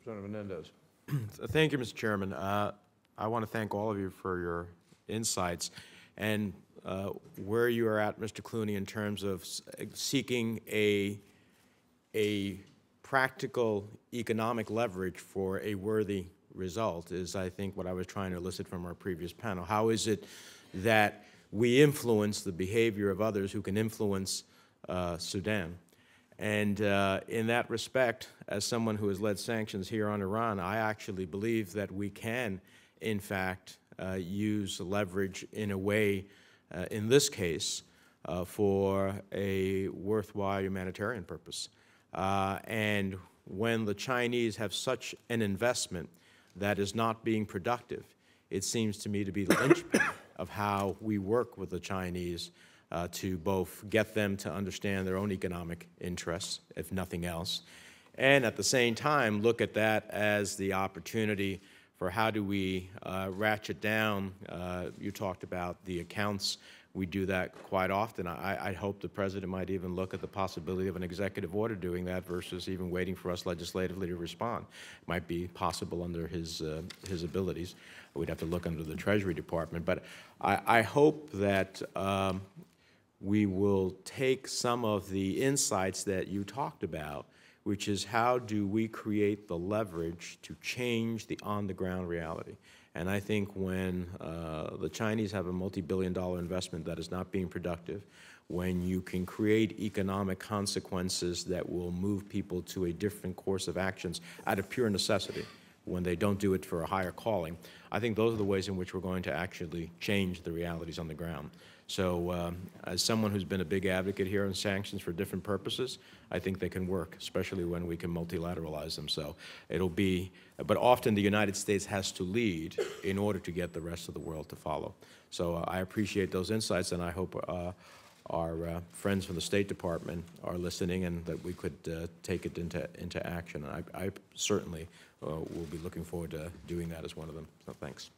Representative Menendez. Thank you, Mr. Chairman. I want to thank all of you for your insights and where you are at, Mr. Clooney, in terms of seeking a practical economic leverage for a worthy result is, I think, what I was trying to elicit from our previous panel. How is it that we influence the behavior of others who can influence Sudan? And in that respect, as someone who has led sanctions here on Iran, I actually believe that we can, in fact, use leverage in a way, in this case, for a worthwhile humanitarian purpose. And when the Chinese have such an investment that is not being productive, it seems to me to be the linchpin of how we work with the Chinese to both get them to understand their own economic interests, if nothing else, and at the same time look at that as the opportunity for how do we ratchet down. You talked about the accounts. We do that quite often. I hope the President might even look at the possibility of an executive order doing that versus even waiting for us legislatively to respond. It might be possible under his abilities. We'd have to look under the Treasury Department. But I hope that we will take some of the insights that you talked about, which is how do we create the leverage to change the on-the-ground reality. And I think when the Chinese have a multi-billion-dollar investment that is not being productive, when you can create economic consequences that will move people to a different course of actions out of pure necessity, when they don't do it for a higher calling, I think those are the ways in which we're going to actually change the realities on the ground. So as someone who's been a big advocate here on sanctions for different purposes, I think they can work, especially when we can multilateralize them. So it'll be, but often the United States has to lead in order to get the rest of the world to follow. So I appreciate those insights, and I hope our friends from the State Department are listening and that we could take it into action. And I certainly will be looking forward to doing that as one of them. So thanks.